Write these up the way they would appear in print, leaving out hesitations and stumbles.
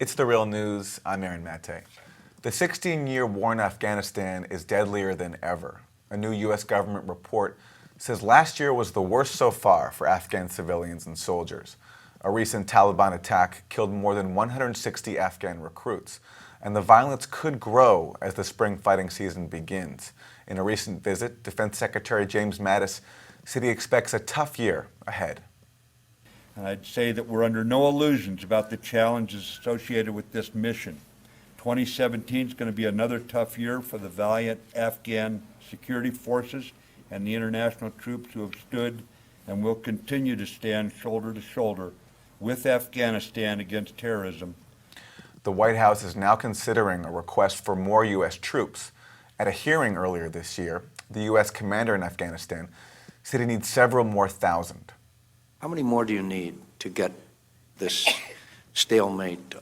It's the real news. I'm Aaron Mate. The 16-year war in Afghanistan is deadlier than ever. A new U.S. government report says last year was the worst so far for Afghan civilians and soldiers. A recent Taliban attack killed more than 160 Afghan recruits, and the violence could grow as the spring fighting season begins. In a recent visit, Defense Secretary James Mattis said he expects a tough year ahead. And I'd say that we're under no illusions about the challenges associated with this mission. 2017 is going to be another tough year for the valiant Afghan security forces and the international troops who have stood and will continue to stand shoulder to shoulder with Afghanistan against terrorism. The White House is now considering a request for more U.S. troops. At a hearing earlier this year, the U.S. commander in Afghanistan said he needs several more thousand. How many more do you need to get this stalemate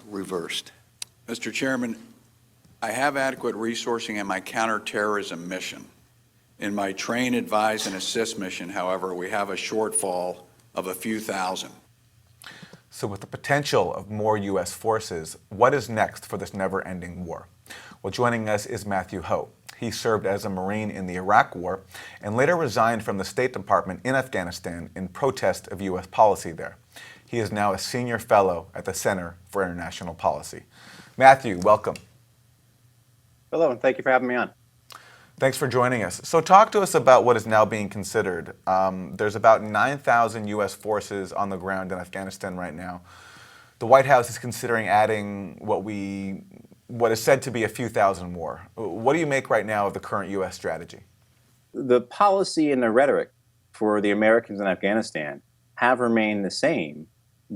reversed? Mr. Chairman, I have adequate resourcing in my counterterrorism mission. In my train, advise, and assist mission, however, we have a shortfall of a few thousand. So with the potential of more U.S. forces, what is next for this never-ending war? Well, joining us is Matthew Hoh. He served as a Marine in the Iraq War and later resigned from the State Department in Afghanistan in protest of U.S. policy there. He is now a senior fellow at the Center for International Policy. Matthew, welcome. Hello, and thank you for having me on. Thanks for joining us. So talk to us about what is now being considered. There's about 9,000 U.S. forces on the ground in Afghanistan right now. The White House is considering adding what is said to be a few thousand more. What do you make right now of the current U.S. strategy? The policy and the rhetoric for the Americans in Afghanistan have remained the same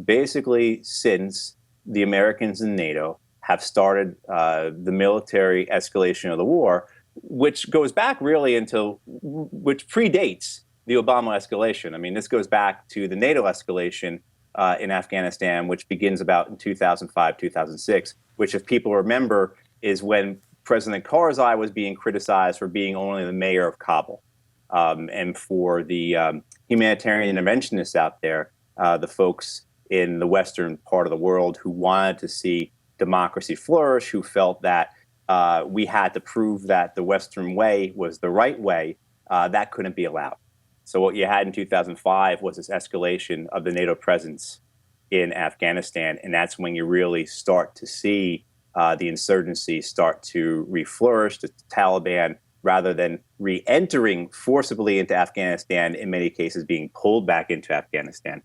basically since the Americans in NATO have started the military escalation of the war, which goes back really which predates the Obama escalation. I mean, this goes back to the NATO escalation in Afghanistan, which begins about in 2005, 2006, which, if people remember, is when President Karzai was being criticized for being only the mayor of Kabul. And for the humanitarian interventionists out there, the folks in the Western part of the world who wanted to see democracy flourish, who felt that we had to prove that the Western way was the right way, that couldn't be allowed. So what you had in 2005 was this escalation of the NATO presence in Afghanistan, and that's when you really start to see the insurgency start to reflourish, the Taliban, rather than re-entering forcibly into Afghanistan, in many cases being pulled back into Afghanistan.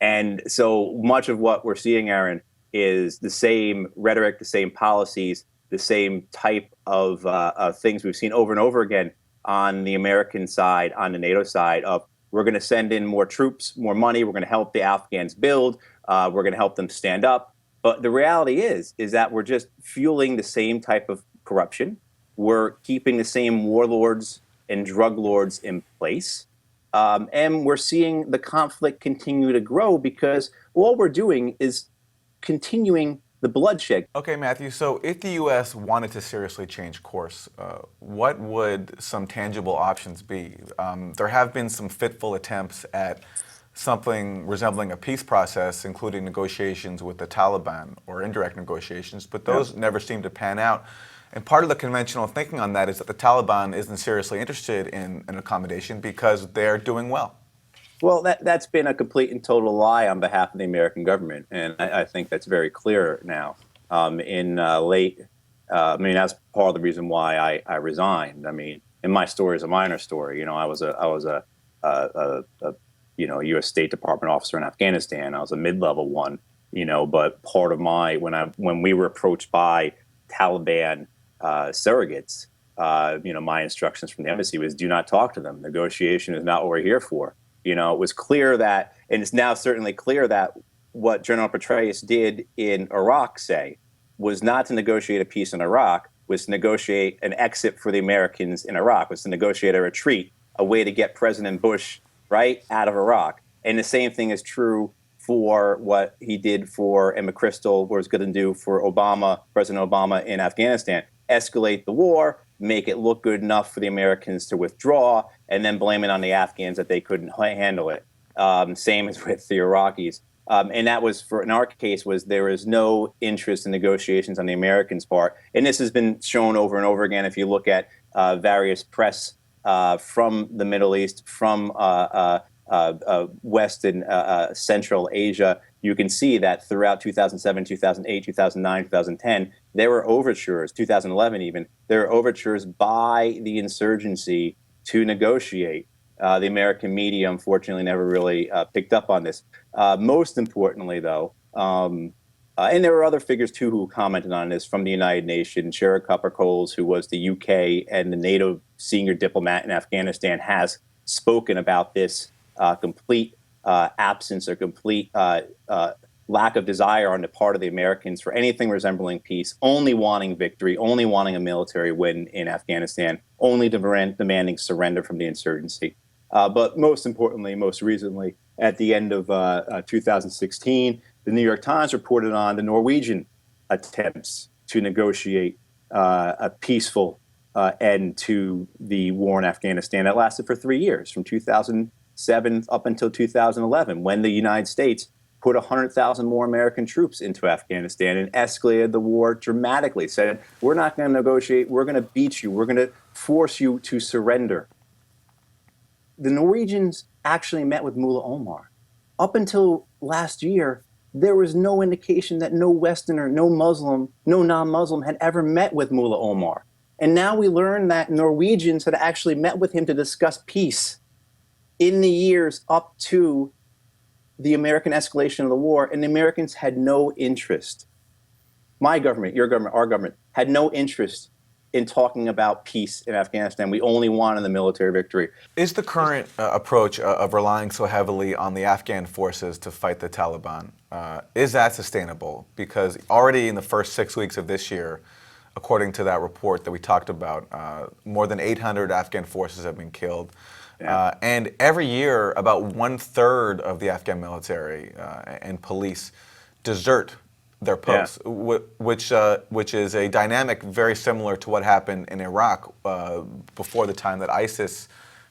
And so much of what we're seeing, Aaron, is the same rhetoric, the same policies, the same type of things we've seen over and over again on the American side, on the NATO side, of we're going to send in more troops, more money, we're going to help the Afghans build, we're going to help them stand up. But the reality is that we're just fueling the same type of corruption. We're keeping the same warlords and drug lords in place. And we're seeing the conflict continue to grow because all we're doing is continuing the bloodshed. Okay, Matthew, so if the U.S. wanted to seriously change course, what would some tangible options be? There have been some fitful attempts at something resembling a peace process, including negotiations with the Taliban or indirect negotiations, but those never seem to pan out. And part of the conventional thinking on that is that the Taliban isn't seriously interested in an accommodation because they're doing well. Well, that's been a complete and total lie on behalf of the American government, and I think that's very clear now. That's part of the reason why I resigned. I mean, and my story is a minor story. You know, I was a U.S. State Department officer in Afghanistan. I was a mid-level one. But part of when we were approached by Taliban surrogates, my instructions from the embassy was do not talk to them. Negotiation is not what we're here for. It was clear that, and it's now certainly clear that what General Petraeus did in Iraq, was not to negotiate a peace in Iraq, was to negotiate an exit for the Americans in Iraq, was to negotiate a retreat, a way to get President Bush right out of Iraq. And the same thing is true for what he did for, and McChrystal was going to do for President Obama in Afghanistan. Escalate the war, make it look good enough for the Americans to withdraw, and then blame it on the Afghans that they couldn't handle it. Same as with the Iraqis. And that was in our case, there was no interest in negotiations on the Americans' part. And this has been shown over and over again. If you look at various press from the Middle East, from West and Central Asia, you can see that throughout 2007, 2008, 2009, 2010, there were overtures, 2011 even, there were overtures by the insurgency to negotiate. The American media, unfortunately, never really picked up on this. Most importantly, though, and there were other figures, too, who commented on this from the United Nations. Sherry Copper-Coles, who was the UK and the NATO senior diplomat in Afghanistan, has spoken about this complete absence or complete lack of desire on the part of the Americans for anything resembling peace, only wanting victory, only wanting a military win in Afghanistan, only demanding surrender from the insurgency. But most importantly, most recently, at the end of 2016, the New York Times reported on the Norwegian attempts to negotiate a peaceful end to the war in Afghanistan that lasted for 3 years, from 2007 up until 2011, when the United States put 100,000 more American troops into Afghanistan and escalated the war dramatically, said, we're not going to negotiate, we're going to beat you, we're going to force you to surrender. The Norwegians actually met with Mullah Omar. Up until last year, there was no indication that no Westerner, no Muslim, no non-Muslim had ever met with Mullah Omar. And now we learn that Norwegians had actually met with him to discuss peace in the years up to the American escalation of the war, and the Americans had no interest. My government, your government, our government, had no interest in talking about peace in Afghanistan. We only wanted the military victory. Is the current approach of relying so heavily on the Afghan forces to fight the Taliban, is that sustainable? Because already in the first 6 weeks of this year, according to that report that we talked about, more than 800 Afghan forces have been killed. Yeah. And every year, about 1/3 of the Afghan military and police desert their posts, which is a dynamic very similar to what happened in Iraq before the time that ISIS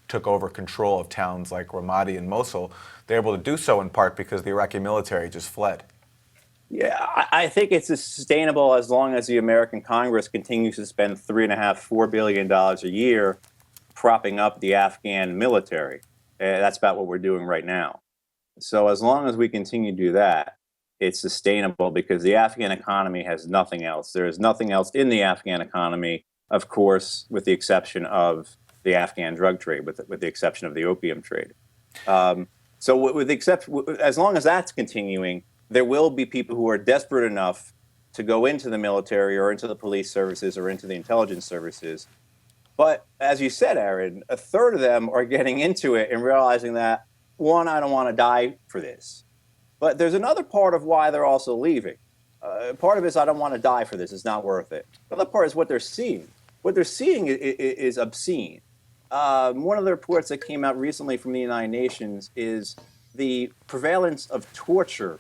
took over control of towns like Ramadi and Mosul. They're able to do so in part because the Iraqi military just fled. Yeah, I think it's sustainable as long as the American Congress continues to spend $3.5–4 billion a year propping up the Afghan military. That's about what we're doing right now. So as long as we continue to do that, it's sustainable because the Afghan economy has nothing else. There is nothing else in the Afghan economy, of course, with the exception of the Afghan drug trade, with the exception of the opium trade. As long as that's continuing, there will be people who are desperate enough to go into the military or into the police services or into the intelligence services. But as you said, Aaron, 1/3 of them are getting into it and realizing that, one, I don't want to die for this. But there's another part of why they're also leaving. Part of it is I don't want to die for this. It's not worth it. The other part is what they're seeing. What they're seeing is obscene. One of the reports that came out recently from the United Nations is the prevalence of torture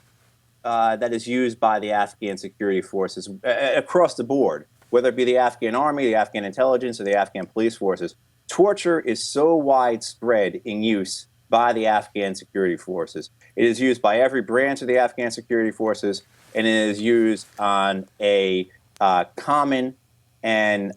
that is used by the Afghan security forces across the board, whether it be the Afghan army, the Afghan intelligence, or the Afghan police forces. Torture is so widespread in use by the Afghan security forces. It is used by every branch of the Afghan security forces, and it is used on a common and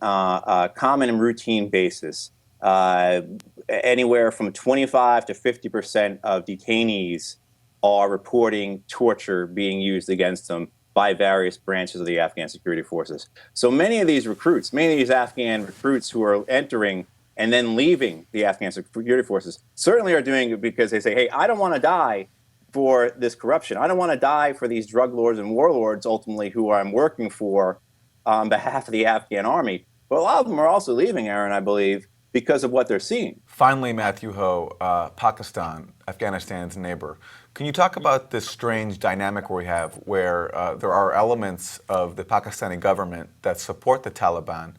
routine basis. Anywhere from 25 to 50% of detainees are reporting torture being used against them by various branches of the Afghan security forces. So many of these recruits, many of these Afghan recruits who are entering and then leaving the Afghan security forces certainly are doing it because they say, hey, I don't want to die for this corruption. I don't want to die for these drug lords and warlords, ultimately, who I'm working for on behalf of the Afghan army. But a lot of them are also leaving, Aaron, I believe, because of what they're seeing. Finally, Matthew Ho, Pakistan, Afghanistan's neighbor. Can you talk about this strange dynamic we have where there are elements of the Pakistani government that support the Taliban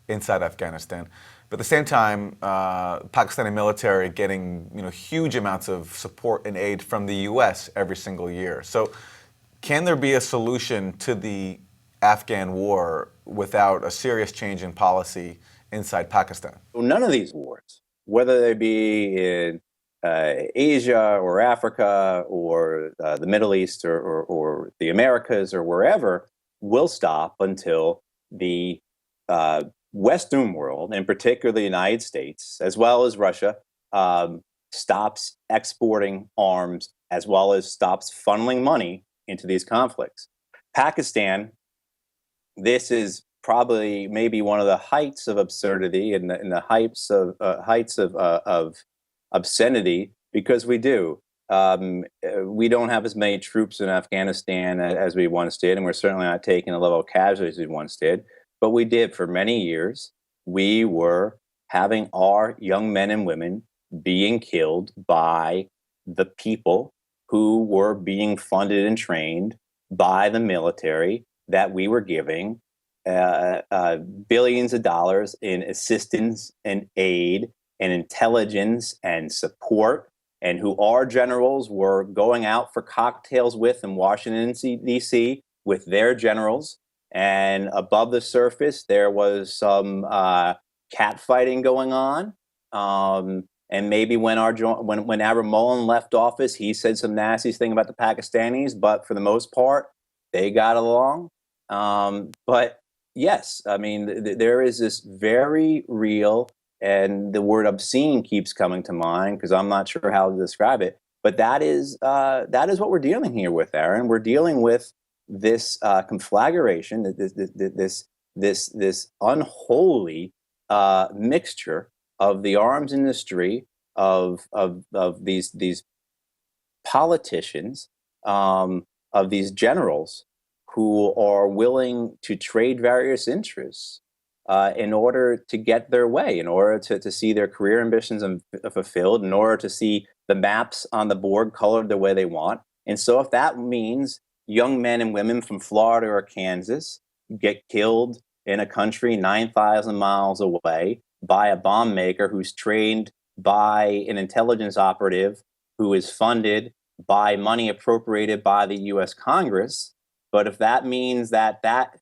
inside Afghanistan, but at the same time, Pakistani military getting huge amounts of support and aid from the U.S. every single year. So can there be a solution to the Afghan war without a serious change in policy inside Pakistan? None of these wars, whether they be in Asia or Africa or the Middle East or the Americas or wherever will stop until the Western world, in particular the United States, as well as Russia, stops exporting arms as well as stops funneling money into these conflicts. Pakistan, this is probably maybe one of the heights of absurdity and the heights of obscenity, because we do. We don't have as many troops in Afghanistan as we once did, and we're certainly not taking the level of casualties we once did. But we did for many years. We were having our young men and women being killed by the people who were being funded and trained by the military that we were giving billions of dollars in assistance and aid and intelligence and support, and who our generals were going out for cocktails with in Washington, D.C. with their generals. And above the surface, there was some catfighting going on. And maybe when Admiral Mullen left office, he said some nasty thing about the Pakistanis, but for the most part, they got along. But yes, I mean, there is this very real, and the word obscene keeps coming to mind because I'm not sure how to describe it, but that is what we're dealing here with, Aaron. We're dealing with this conflagration, this unholy mixture of the arms industry, of these politicians, of these generals who are willing to trade various interests in order to get their way, in order to see their career ambitions fulfilled, in order to see the maps on the board colored the way they want. And so if that means young men and women from Florida or Kansas get killed in a country 9,000 miles away by a bomb maker who's trained by an intelligence operative who is funded by money appropriated by the U.S. Congress, but if that means that that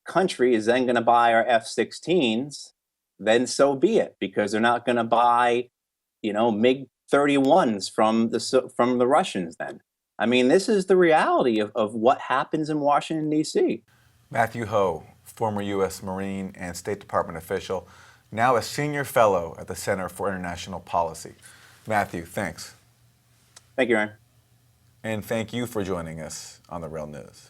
country is then going to buy our F-16s, then so be it, because they're not going to buy, MiG-31s from the Russians then. I mean, this is the reality of what happens in Washington, D.C. Matthew Ho, former U.S. Marine and State Department official, now a senior fellow at the Center for International Policy. Matthew, thanks. Thank you, Aaron. And thank you for joining us on The Real News.